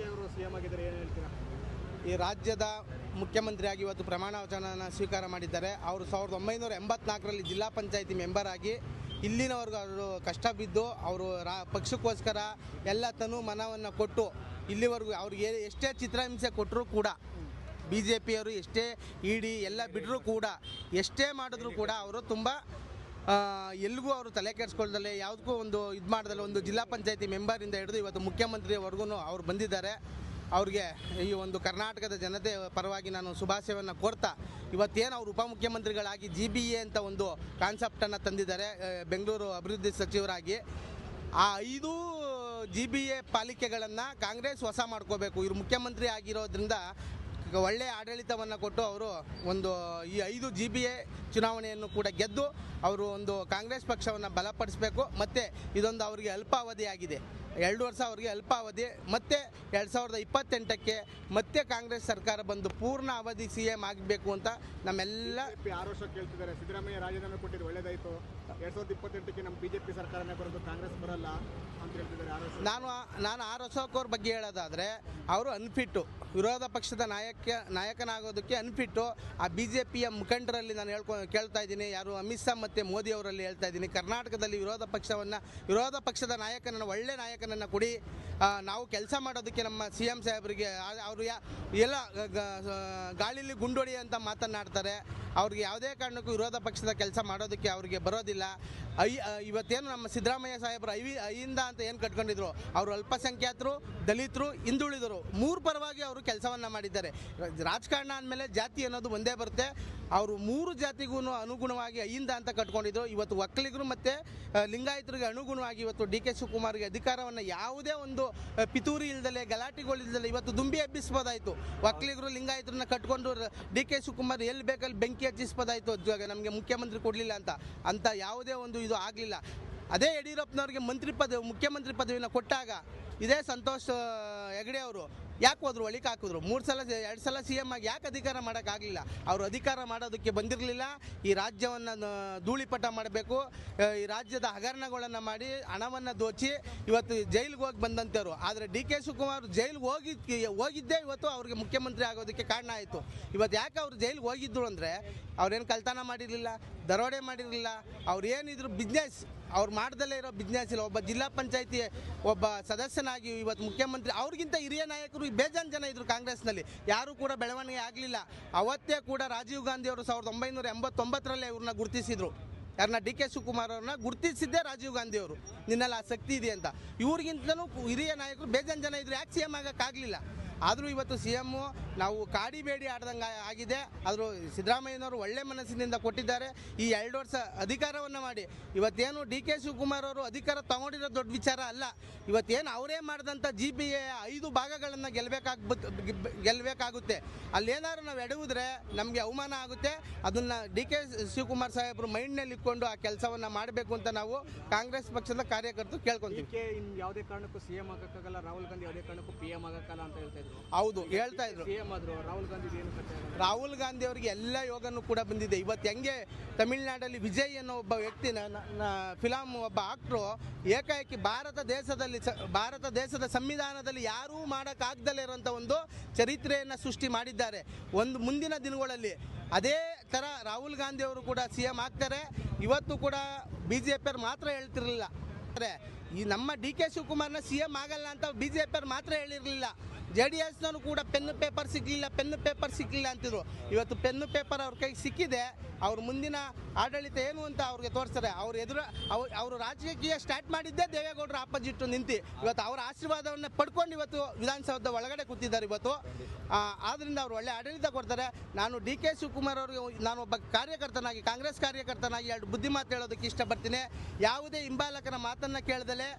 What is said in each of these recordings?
ಖರ್ಗೆ ಅವರು ಸಿಎಂ ಆಗಿದ್ದಾರೆ, ಏನು ಹೇಳ್ತೀರಾ? ಈ ರಾಜ್ಯದ ಮುಖ್ಯಮಂತ್ರಿಯಾಗಿ ಇವತ್ತು ಪ್ರಮಾಣ ವಚನನ ಸ್ವೀಕಾರ ಮಾಡಿದ್ದಾರೆ. ಅವರು 1984ರಲ್ಲಿ ಜಿಲ್ಲಾ ಪಂಚಾಯಿತಿ ಮೆಂಬರ್ ಆಗಿ ಇಲ್ಲಿನವರೆಗೂ ಅವರು ಕಷ್ಟ ಬಿದ್ದು ಅವರು ಪಕ್ಷಕ್ಕೋಸ್ಕರ ಎಲ್ಲ ತನು ಮನವನ್ನು ಕೊಟ್ಟು ಇಲ್ಲಿವರೆಗೂ ಅವ್ರಿಗೆ ಎಷ್ಟೇ ಚಿತ್ರಹಿಂಸೆ ಕೊಟ್ಟರೂ ಕೂಡ BJPಯವರು ಎಷ್ಟೇ ಇಡಿ ಎಲ್ಲ ಬಿಟ್ಟರೂ ಕೂಡ ಎಷ್ಟೇ ಮಾಡಿದ್ರು ಕೂಡ ಅವರು ತುಂಬ ಎಲ್ಲಿಗೂ ಅವರು ತಲೆ ಕೆಡಿಸ್ಕೊಳ್ದಲ್ಲೇ ಯಾವುದಕ್ಕೂ ಒಂದು ಇದು ಮಾಡ್ದಲ್ಲ ಒಂದು ಜಿಲ್ಲಾ ಪಂಚಾಯಿತಿ ಮೆಂಬರಿಂದ ಹಿಡಿದು ಇವತ್ತು ಮುಖ್ಯಮಂತ್ರಿಯವರೆಗೂ ಅವ್ರು ಬಂದಿದ್ದಾರೆ. ಅವ್ರಿಗೆ ಈ ಒಂದು ಕರ್ನಾಟಕದ ಜನತೆ ಪರವಾಗಿ ನಾನು ಶುಭಾಶಯವನ್ನು ಕೋರ್ತಾ ಇವತ್ತೇನು ಅವರು ಉಪಮುಖ್ಯಮಂತ್ರಿಗಳಾಗಿ GBA ಅಂತ ಒಂದು ಕಾನ್ಸೆಪ್ಟನ್ನು ತಂದಿದ್ದಾರೆ ಬೆಂಗಳೂರು ಅಭಿವೃದ್ಧಿ ಸಚಿವರಾಗಿ. ಆ 5 GBA ಪಾಲಿಕೆಗಳನ್ನು ಕಾಂಗ್ರೆಸ್ ವಶ ಮಾಡ್ಕೋಬೇಕು. ಇವರು ಮುಖ್ಯಮಂತ್ರಿ ಆಗಿರೋದ್ರಿಂದ ಒಳ್ಳೆಯ ಆಡಳಿತವನ್ನು ಕೊಟ್ಟು ಅವರು ಒಂದು ಈ 5 GBA ಚುನಾವಣೆಯನ್ನು ಕೂಡ ಗೆದ್ದು ಅವರು ಒಂದು ಕಾಂಗ್ರೆಸ್ ಪಕ್ಷವನ್ನು ಬಲಪಡಿಸಬೇಕು. ಮತ್ತು ಇದೊಂದು ಅವರಿಗೆ ಅಲ್ಪಾವಧಿಯಾಗಿದೆ, 2 ವರ್ಷ ಅವರಿಗೆ ಅಲ್ಪಾವಧಿ. ಮತ್ತು 2028ಕ್ಕೆ ಮತ್ತೆ ಕಾಂಗ್ರೆಸ್ ಸರ್ಕಾರ ಬಂದು ಪೂರ್ಣ ಅವಧಿ CM ಆಗಬೇಕು ಅಂತ ನಮ್ಮೆಲ್ಲ 6 ವರ್ಷ ಕೇಳ್ತಿದ್ದಾರೆ. ಸಿದ್ದರಾಮಯ್ಯ ರಾಜೀನಾಮೆ ಕೊಟ್ಟಿದ್ದು ಒಳ್ಳೆಯದಾಯಿತು, 2028ಕ್ಕೆ ನಮ್ಮ BJP ಸರ್ಕಾರನೇ ಬರೋದು, ಕಾಂಗ್ರೆಸ್ ಬರಲ್ಲ ಅಂತ ಹೇಳ್ತಿದ್ದಾರೆ. ನಾನು ಆರ್ ಅಶೋಕ್ ಅವ್ರ ಬಗ್ಗೆ ಹೇಳೋದಾದರೆ ಅವರು ಅನ್ಫಿಟ್ಟು, ವಿರೋಧ ಪಕ್ಷದ ನಾಯಕನಾಗೋದಕ್ಕೆ ಅನ್ಫಿಟ್ಟು. ಆ BJPಯ ಮುಖಂಡರಲ್ಲಿ ನಾನು ಕೇಳ್ತಾ ಇದ್ದೀನಿ, ಯಾರು ಅಮಿತ್ ಶಾ ಮತ್ತು ಮೋದಿ ಅವರಲ್ಲಿ ಹೇಳ್ತಾ ಇದ್ದೀನಿ, ಕರ್ನಾಟಕದಲ್ಲಿ ವಿರೋಧ ಪಕ್ಷದ ನಾಯಕನನ್ನು ಒಳ್ಳೆ ನಾಯಕನನ್ನು ಕೊಡಿ. ನಾವು ಕೆಲಸ ಮಾಡೋದಕ್ಕೆ ನಮ್ಮ CM ಸಾಹೇಬರಿಗೆ ಅವರು ಎಲ್ಲ ಗಾಳಿಲಿ ಗುಂಡೊಡಿ ಅಂತ ಮಾತನಾಡ್ತಾರೆ. ಅವ್ರಿಗೆ ಯಾವುದೇ ಕಾರಣಕ್ಕೂ ವಿರೋಧ ಪಕ್ಷದ ಕೆಲಸ ಮಾಡೋದಕ್ಕೆ ಅವ್ರಿಗೆ ಬರೋದಿಲ್ಲ. ಇವತ್ತೇನು ನಮ್ಮ ಸಿದ್ದರಾಮಯ್ಯ ಸಾಹೇಬರು ಐಯಿಂದ ಅಂತ ಏನು ಕಟ್ಕೊಂಡಿದ್ರು, ಅವರು ಅಲ್ಪಸಂಖ್ಯಾತರು, ದಲಿತರು, ಹಿಂದುಳಿದರು 3 ಪರವಾಗಿ ಅವರು ಕೆಲಸವನ್ನು ಮಾಡಿದ್ದಾರೆ. ರಾಜಕಾರಣ ಅಂದಮೇಲೆ ಜಾತಿ ಅನ್ನೋದು ಒಂದೇ ಬರುತ್ತೆ. ಅವರು 3 ಜಾತಿಗೂ ಅನುಗುಣವಾಗಿ ಐಯಿಂದ ಅಂತ ಕಟ್ಕೊಂಡಿದ್ರು. ಇವತ್ತು ಒಕ್ಕಲಿಗರು ಮತ್ತು ಲಿಂಗಾಯತರಿಗೆ ಅನುಗುಣವಾಗಿ ಇವತ್ತು DK ಶಿವಕುಮಾರ್ಗೆ ಅಧಿಕಾರವನ್ನು ಯಾವುದೇ ಒಂದು ಪಿತೂರಿ ಇಲ್ದಲೆ ಗಲಾಟೆಗಳಿಲ್ದಲೆ ಇವತ್ತು ದುಂಬಿ ಹಬ್ಬಿಸ್ಬೋದಾಯಿತು. ಒಕ್ಕಲಿಗರು ಲಿಂಗಾಯತರನ್ನ ಕಟ್ಕೊಂಡು DK ಶಿವಕುಮಾರ್ ಎಲ್ಲಿ ಬೇಕಲ್ಲಿ ಬೆಂಕಿ ಹಚ್ಚಿಸ್ಬೋದಾಯಿತು, ನಮಗೆ ಮುಖ್ಯಮಂತ್ರಿ ಕೊಡಲಿಲ್ಲ ಅಂತ ಯಾವುದೇ ಒಂದು ಇದು ಆಗಲಿಲ್ಲ. ಅದೇ ಯಡಿಯೂರಪ್ಪನವ್ರಿಗೆ ಮುಖ್ಯಮಂತ್ರಿ ಪದವಿನ ಕೊಟ್ಟಾಗ ಇದೇ ಸಂತೋಷ್ ಹೆಗಡೆ ಅವರು ಯಾಕೆ ಹೋದ್ರು, ಒಳಿಕೆ ಹಾಕಿದ್ರು. 2 ಸಲ CM ಆಗಿ ಯಾಕೆ ಅಧಿಕಾರ ಮಾಡೋಕ್ಕಾಗಲಿಲ್ಲ? ಅವರು ಅಧಿಕಾರ ಮಾಡೋದಕ್ಕೆ ಬಂದಿರಲಿಲ್ಲ. ಈ ರಾಜ್ಯವನ್ನು ಧೂಳಿಪಟ ಮಾಡಬೇಕು, ಈ ರಾಜ್ಯದ ಹಗರಣಗಳನ್ನು ಮಾಡಿ ಹಣವನ್ನು ದೋಚಿ ಇವತ್ತು ಜೈಲಿಗೆ ಹೋಗಿ ಬಂದಂಥವ್ರು. ಆದರೆ DK ಶಿವಕುಮಾರ್ ಜೈಲಿಗೆ ಹೋಗಿದ್ದೇ ಇವತ್ತು ಅವ್ರಿಗೆ ಮುಖ್ಯಮಂತ್ರಿ ಆಗೋದಕ್ಕೆ ಕಾರಣ ಆಯಿತು. ಇವತ್ತು ಯಾಕೆ ಅವರು ಜೈಲಿಗೆ ಹೋಗಿದ್ರು ಅಂದರೆ ಅವ್ರೇನು ಕಳ್ತನ ಮಾಡಿರಲಿಲ್ಲ, ದರೋಡೆ ಮಾಡಿರಲಿಲ್ಲ. ಅವ್ರು ಏನಿದ್ರು ಬಿಸ್ನೆಸ್, ಅವ್ರು ಮಾಡ್ದಲ್ಲೇ ಇರೋ ಬಿಸ್ನೆಸ್ ಇಲ್ಲ. ಒಬ್ಬ ಜಿಲ್ಲಾ ಪಂಚಾಯತಿ ಒಬ್ಬ ಸದಸ್ಯನಾಗಿ ಇವತ್ತು ಮುಖ್ಯಮಂತ್ರಿ, ಅವ್ರಿಗಿಂತ ಹಿರಿಯ ನಾಯಕರು ಬೇಜಾನ್ ಜನ ಇದ್ರು ಕಾಂಗ್ರೆಸ್ನಲ್ಲಿ, ಯಾರೂ ಕೂಡ ಬೆಳವಣಿಗೆ ಆಗಲಿಲ್ಲ. ಅವತ್ತೇ ಕೂಡ ರಾಜೀವ್ ಗಾಂಧಿ ಅವರು 1989ರಲ್ಲಿ ಇವ್ರನ್ನ ಗುರುತಿಸಿದ್ರು. ಯಾರನ್ನ DK ಶಿವಕುಮಾರ್ ಅವ್ರನ್ನ ಗುರುತಿಸಿದ್ದೇ ರಾಜೀವ್ ಗಾಂಧಿ ಅವರು, ನಿನ್ನಲ್ಲಿ ಆ ಶಕ್ತಿ ಇದೆ ಅಂತ. ಇವ್ರಿಗಿಂತಲೂ ಹಿರಿಯ ನಾಯಕರು ಬೇಜಾನ್ ಜನ ಇದ್ರು, ಯಾಕೆ CM ಆಗೋಕ್ಕಾಗಲಿಲ್ಲ? ಆದರೂ ಇವತ್ತು CM ನಾವು ಕಾಡಿಬೇಡಿ ಆಡ್ದಂಗೆ ಆಗಿದೆ. ಆದರೂ ಸಿದ್ದರಾಮಯ್ಯನವರು ಒಳ್ಳೆ ಮನಸ್ಸಿನಿಂದ ಕೊಟ್ಟಿದ್ದಾರೆ. ಈ 2 ವರ್ಷ ಅಧಿಕಾರವನ್ನು ಮಾಡಿ ಇವತ್ತೇನು DK ಶಿವಕುಮಾರ್ ಅವರು ಅಧಿಕಾರ ತಗೊಂಡಿರೋ ದೊಡ್ಡ ವಿಚಾರ ಅಲ್ಲ. ಇವತ್ತೇನು ಅವರೇ ಮಾಡಿದಂಥ GBA 5 ಭಾಗಗಳನ್ನು ಗೆಲ್ಲಬೇಕಾಗುತ್ತೆ. ಅಲ್ಲೇನಾದ್ರು ನಾವು ಎಡುವುದ್ರೆ ನಮಗೆ ಅವಮಾನ ಆಗುತ್ತೆ. ಅದನ್ನು DK ಶಿವಕುಮಾರ್ ಸಾಹೇಬರು ಮೈಂಡ್ನಲ್ಲಿ ಇಟ್ಕೊಂಡು ಆ ಕೆಲಸವನ್ನು ಮಾಡಬೇಕು ಅಂತ ನಾವು ಕಾಂಗ್ರೆಸ್ ಪಕ್ಷದ ಕಾರ್ಯಕರ್ತರು ಕೇಳ್ಕೊಂತೀವಿ. ಯಾವುದೇ ಕಾರಣಕ್ಕೂ CM ಆಗೋಕ್ಕಾಗಲ್ಲ, ರಾಹುಲ್ ಗಾಂಧಿ ಯಾವುದೇ ಕಾರಣಕ್ಕೂ PM ಆಗೋಕ್ಕಲ್ಲ ಅಂತ ಹೇಳ್ತಾ ಇದ್ರು. ಹೌದು, ಹೇಳ್ತಾ ಇದ್ರು. CM ಆದ್ರು ರಾಹುಲ್ ಗಾಂಧಿ ಅವರಿಗೆ ಎಲ್ಲ ಯೋಗನೂ ಕೂಡ ಬಂದಿದೆ. ಇವತ್ತು ಹೆಂಗೆ ತಮಿಳುನಾಡಲ್ಲಿ ವಿಜಯ್ ಅನ್ನೋ ಒಬ್ಬ ವ್ಯಕ್ತಿ ಫಿಲಮ್ ಒಬ್ಬ ಆಕ್ಟ್ರು ಏಕಾಏಕಿ ಭಾರತ ದೇಶದ ಸಂವಿಧಾನದಲ್ಲಿ ಯಾರೂ ಮಾಡೋಕ್ಕಾಗ್ದಲೇ ಇರುವಂಥ ಒಂದು ಚರಿತ್ರೆಯನ್ನು ಸೃಷ್ಟಿ ಮಾಡಿದ್ದಾರೆ. ಒಂದು ಮುಂದಿನ ದಿನಗಳಲ್ಲಿ ಅದೇ ಥರ ರಾಹುಲ್ ಗಾಂಧಿ ಅವರು ಕೂಡ CM ಆಗ್ತಾರೆ. ಇವತ್ತು ಕೂಡ BJPಯವ್ರು ಮಾತ್ರ ಹೇಳ್ತಿರಲಿಲ್ಲ, ಈ ನಮ್ಮ DK ಶಿವಕುಮಾರ್ನ CM ಆಗಲ್ಲ ಅಂತ BJPಯವ್ರು ಮಾತ್ರ ಹೇಳಿರಲಿಲ್ಲ. JDSನವರು ಕೂಡ ಪೆನ್ನು ಪೇಪರ್ ಸಿಕ್ಕಲಿಲ್ಲ ಅಂತಿದ್ರು. ಇವತ್ತು ಪೆನ್ನು ಪೇಪರ್ ಅವ್ರ ಕೈಗೆ ಸಿಕ್ಕಿದೆ. ಅವ್ರ ಮುಂದಿನ ಆಡಳಿತ ಏನು ಅಂತ ಅವ್ರಿಗೆ ತೋರಿಸ್ತಾರೆ. ಅವರು ರಾಜಕೀಯ ಸ್ಟಾರ್ಟ್ ಮಾಡಿದ್ದೇ ದೇವೇಗೌಡರ ಆಪೋಸಿಟ್ ನಿಂತು ಇವತ್ತು ಅವರ ಆಶೀರ್ವಾದವನ್ನು ಪಡ್ಕೊಂಡು ಇವತ್ತು ವಿಧಾನಸೌಧದ ಒಳಗಡೆ ಕೂತಿದ್ದಾರೆ. ಇವತ್ತು ಆದ್ದರಿಂದ ಅವರು ಒಳ್ಳೆ ಆಡಳಿತ ಕೊಡ್ತಾರೆ. ನಾನು DK ಶಿವಕುಮಾರ್ ಅವ್ರಿಗೆ ನಾನು ಒಬ್ಬ ಕಾರ್ಯಕರ್ತನಾಗಿ, ಕಾಂಗ್ರೆಸ್ ಕಾರ್ಯಕರ್ತನಾಗಿ 2 ಬುದ್ಧಿ ಮಾತು ಹೇಳೋದಕ್ಕೆ ಇಷ್ಟಪಡ್ತೀನಿ. ಯಾವುದೇ ಹಿಂಬಾಲಕನ ಮಾತನ್ನು ಕೇಳದಲೇ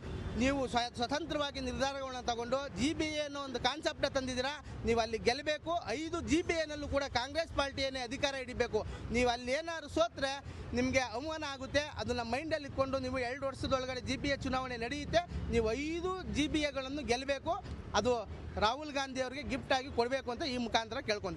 ನೀವು ಸ್ವತಂತ್ರವಾಗಿ ನಿರ್ಧಾರಗಳನ್ನ ತಗೊಂಡು GBA ಅನ್ನೋ ಒಂದು ಕಾನ್ಸೆಪ್ಟ್ ತಂದಿದ್ದೀರಾ. ನೀವು ಅಲ್ಲಿ ಗೆಲ್ಲಬೇಕು. 5 GBAನಲ್ಲೂ ಕೂಡ ಕಾಂಗ್ರೆಸ್ ಪಾರ್ಟಿಯನ್ನೇ ಅಧಿಕಾರ ಹಿಡಿಬೇಕು. ನೀವು ಅಲ್ಲಿ ಏನಾದ್ರು ಸೋತ್ರೆ ನಿಮಗೆ ಅವಮಾನ ಆಗುತ್ತೆ. ಅದನ್ನು ಮೈಂಡಲ್ಲಿ ಇಟ್ಕೊಂಡು ನೀವು 2 ವರ್ಷದೊಳಗಡೆ GBA ಚುನಾವಣೆ ನಡೆಯುತ್ತೆ. ನೀವು 5 GBAಗಳನ್ನು ಗೆಲ್ಲಬೇಕು. ಅದು ರಾಹುಲ್ ಗಾಂಧಿ ಅವರಿಗೆ ಗಿಫ್ಟ್ ಆಗಿ ಕೊಡಬೇಕು ಅಂತ ಈ ಮುಖಾಂತರ ಕೇಳ್ಕೊಂಡು